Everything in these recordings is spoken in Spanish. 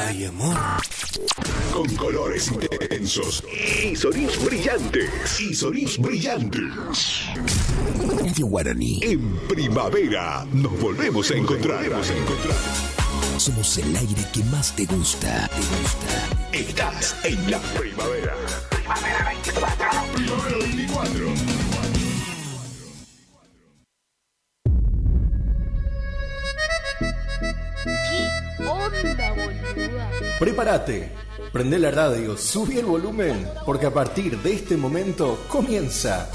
Ay, amor. Con colores intensos y sonidos brillantes. Radio Guaraní. En primavera nos volvemos a encontrar. Somos el aire que más te gusta. Estás en la primavera. Primavera 24. Primavera 24. ¿Qué onda, boluda? Prepárate, prende la radio, subí el volumen, porque a partir de este momento comienza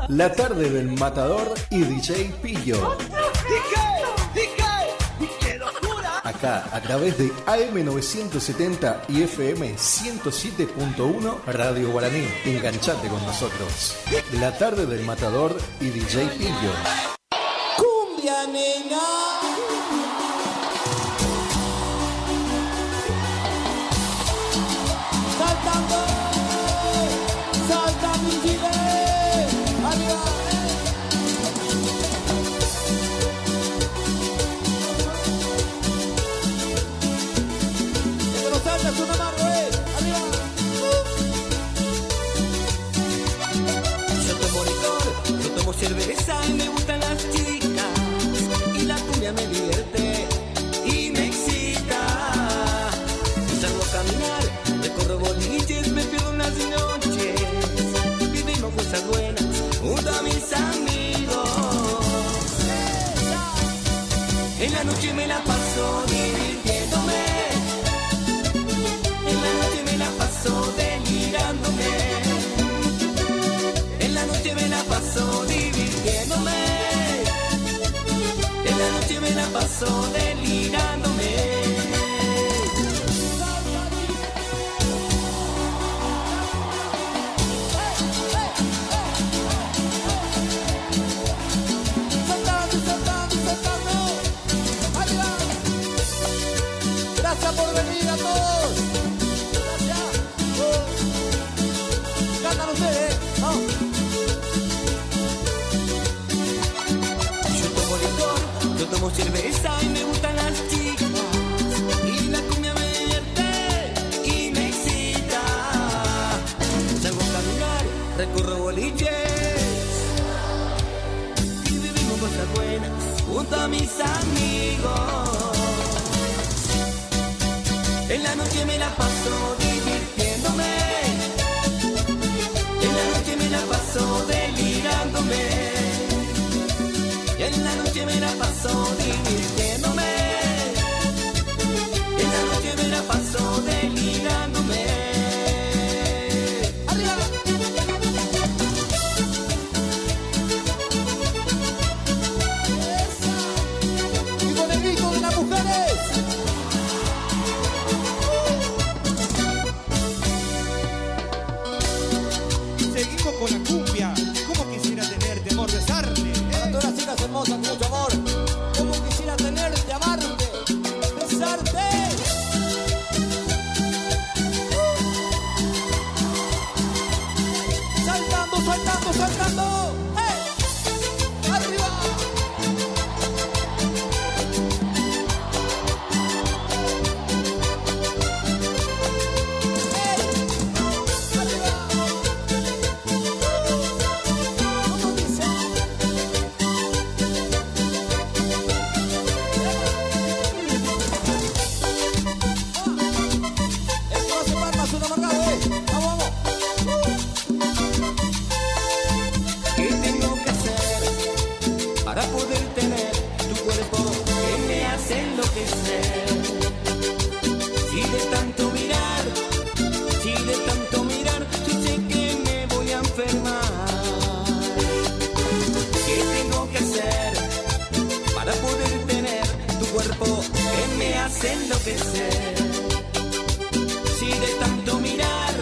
la tarde del Matador y DJ Pillo. Acá, a través de AM970 y FM 107.1 Radio Guaraní. Enganchate con nosotros. La tarde del Matador y DJ Pillo. ¡Cumbia, nena! ¡Saltando! ¡Salta mi Chile! ¡Arriba! ¡Que no saltas una mano, ¡arriba! Yo tomo licor, yo tomo cerveza y me gustan las chicas. Y la cumbia me divierte y me excita. Salgo a caminar, recorro boliches, me pierdo unas noches. Vivimos cosas buenas junto a mis amigos. En la noche me la paso divirtiéndome. En la noche me la paso delirándome. En la noche me la paso divirtiéndome. En la noche me la paso delirándome. Gracias por venir a todos. Gracias. Cantan ustedes, ¿no? Yo tomo licor, yo tomo cerveza y me gustan las chicas. Y la cumbia me divierte y me excita. Salgo a caminar, recorro boliches. Y vivimos cosas buenas junto a mis amigos. En la noche me la paso divirtiéndome. En la noche me la paso delirándome. En la noche me la paso divirtiéndome. En la noche me la paso delirándome. ¡Arriba! ¡Esa! ¡Y con el grito de las mujeres! Seguimos con la cumbia. ¿Cómo quisiera tenerte, amor, besarte? Para todas las chicas hermosas con mucho amor. Como quisiera tenerte, amarte, besarte. Saltando, saltando, saltando. ¡Hey! ¡Arriba! ¡Hey! ¡Arriba! ¿Cómo dice? Esto hace palmas, un amarrado, ¡vamos, vamos! ¿Qué tengo que hacer para poder tener tu cuerpo que me hace enloquecer? Si de tanto mirar, yo sé que me voy a enfermar. ¿Qué tengo que hacer para poder tener tu cuerpo que me hace enloquecer? Si de tanto mirar,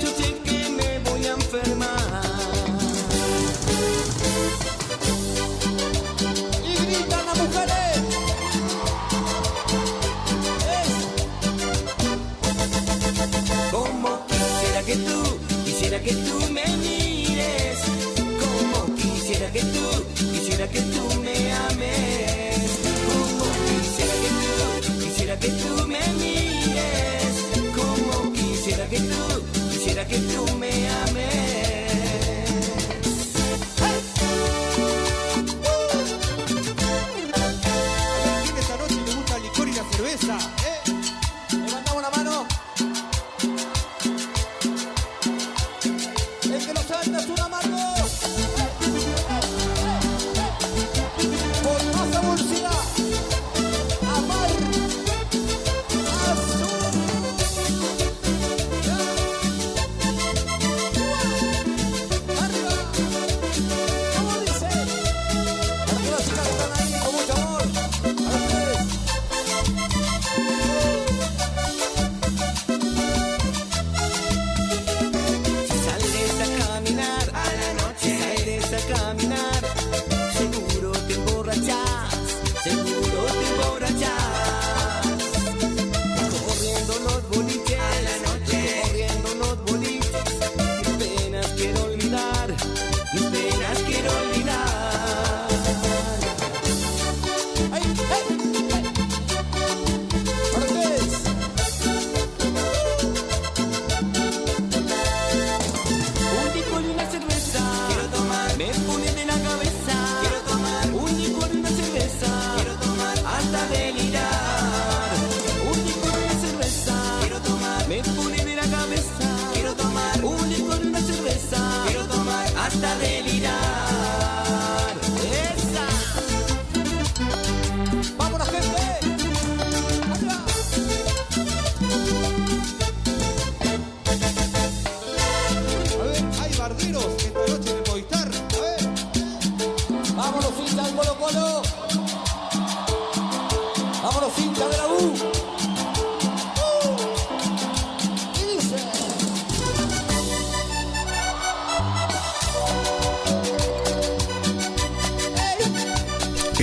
yo sé que me voy a enfermar. Y gritan las mujeres. Como quisiera que tú me mires. Como quisiera que tú me ames. Como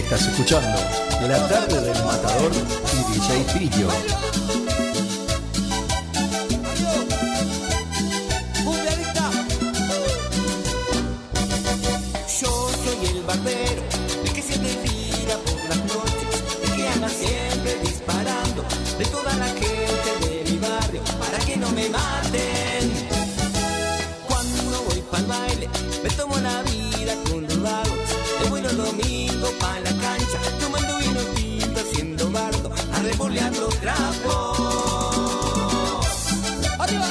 Estás escuchando La Tarde del Matador y DJ Pillo. Yo soy el barbero, el que siempre tira por las noches, el que anda siempre disparando de toda la gente de mi barrio para que no me maten. Cuando voy pa'l baile, me tomo la vida con los vagos. Me voy los domingos pa' la cancha, tomando vino tinto, haciendo bardo, a revolear los trapos. ¡Arriba!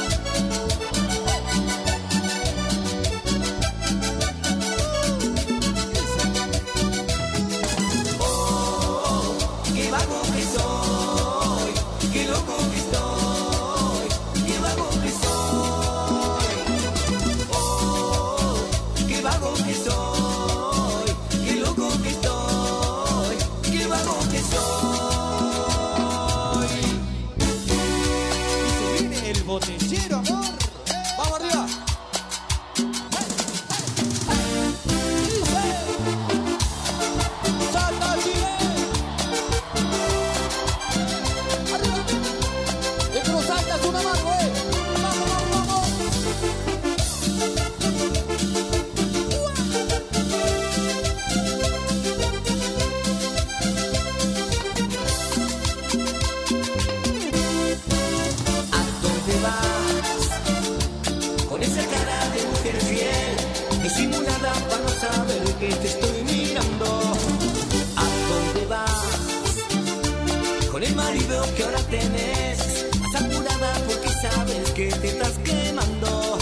Botellero, amor. Vamos arriba. Salta, Chile. Arriba. El que no salta es una mano, Vamos, vamos, vamos. Disimulada para no saber que te estoy mirando. ¿A dónde vas? Con el marido que ahora tenés. Vas apurada porque sabes que te estás quemando.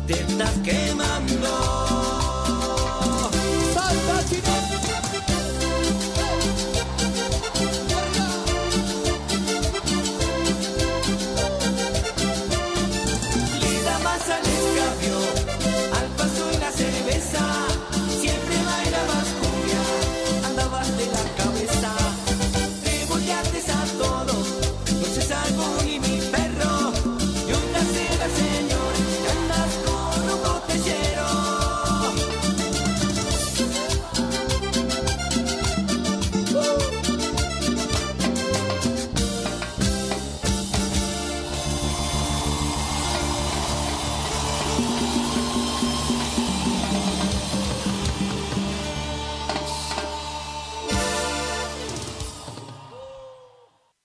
Te estás quemando. Salta, Chile. Le da más al escabio, al paso y la cerveza. Siempre bailabas cumbia, andabas de la cabeza. Revoleaste a todos, no se salvó ni mi perro. Y hoy te hace la señora, y andas con un botellero.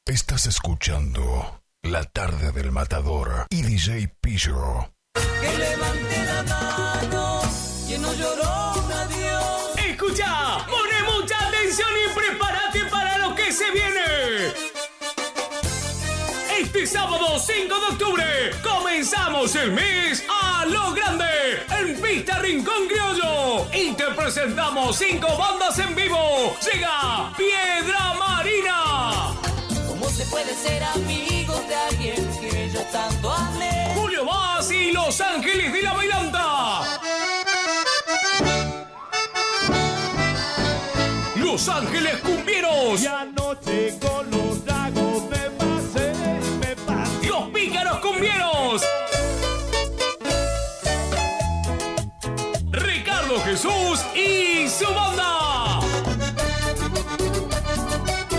Estás escuchando La Tarde del Matador y DJ Pillo. Que levante la mano, que no lloró un adiós. Escucha, pone mucha atención y prepárate para lo que se viene. Este sábado 5 de octubre comenzamos el mes a lo grande en Pista Rincón Criollo y te presentamos 5 bandas en vivo. Llega Piedra Marina. ¿Cómo se puede ser amigos de alguien que yo tanto amé? Julio Vaz y Los Ángeles de la Bailanta. Los Ángeles Cumbieros. Y anoche con los tragos me pasé. Los Pícaros Cumbieros. Ricardo Jesús y su banda.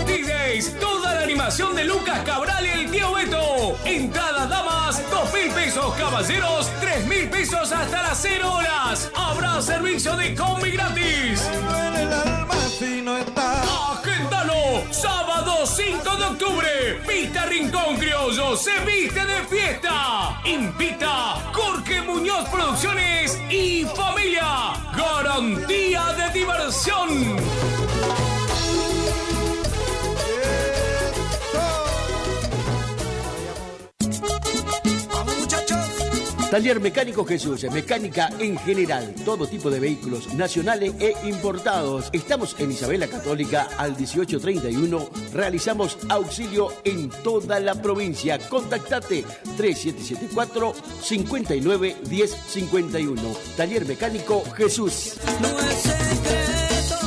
DJs, toda la animación de Lucas Cabral y el Tío Beto. Entradas damas, 2.000 pesos. Caballeros, 3.000 pesos hasta las 0 horas. Habrá servicio de combi gratis. En el alma si no está. Agendalo, sábado 5 de octubre. Pista Rincón Criollo se viste de fiesta. Invita Jorge Muñoz Producciones y familia. Garantía de diversión. Vamos, muchachos. Taller Mecánico Jesús, mecánica en general, todo tipo de vehículos nacionales e importados. Estamos en Isabela Católica al 1831, realizamos auxilio en toda la provincia. Contactate 3774-591051. Taller Mecánico Jesús. No es secreto.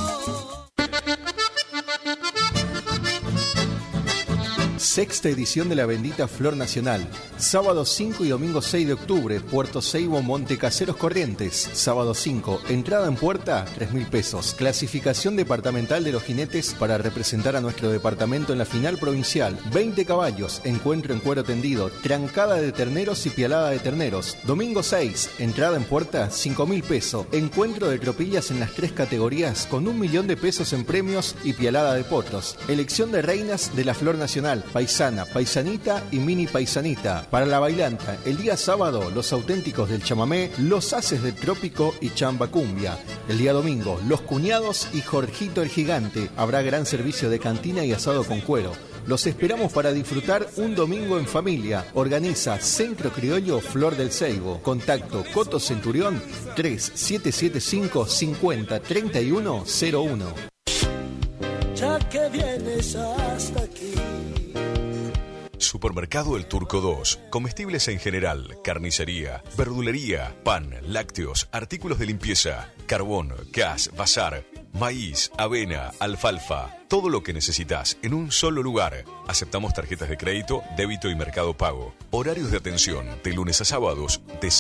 Sexta edición de la bendita Flor Nacional. Sábado 5 y domingo 6 de octubre, Puerto Seibo, Monte Caseros, Corrientes. Sábado 5, entrada en puerta, 3.000 pesos. Clasificación departamental de los jinetes para representar a nuestro departamento en la final provincial. 20 caballos, encuentro en cuero tendido, trancada de terneros y pialada de terneros. Domingo 6, entrada en puerta, 5.000 pesos. Encuentro de tropillas en las 3 categorías con 1 millón de pesos en premios y pialada de potros. Elección de reinas de la Flor Nacional, paisana, paisanita y mini paisanita. Para la bailanta, el día sábado, los auténticos del chamamé, los haces del trópico y chamba cumbia. El día domingo, los cuñados y Jorgito el gigante. Habrá gran servicio de cantina y asado con cuero. Los esperamos para disfrutar un domingo en familia. Organiza Centro Criollo Flor del Seibo. Contacto Coto Centurión 3775 50 31 01. Ya que vienes hasta aquí. Supermercado El Turco 2. Comestibles en general, carnicería, verdulería, pan, lácteos, artículos de limpieza, carbón, gas, bazar, maíz, avena, alfalfa. Todo lo que necesitas en un solo lugar. Aceptamos tarjetas de crédito, débito y mercado pago. Horarios de atención de lunes a sábados de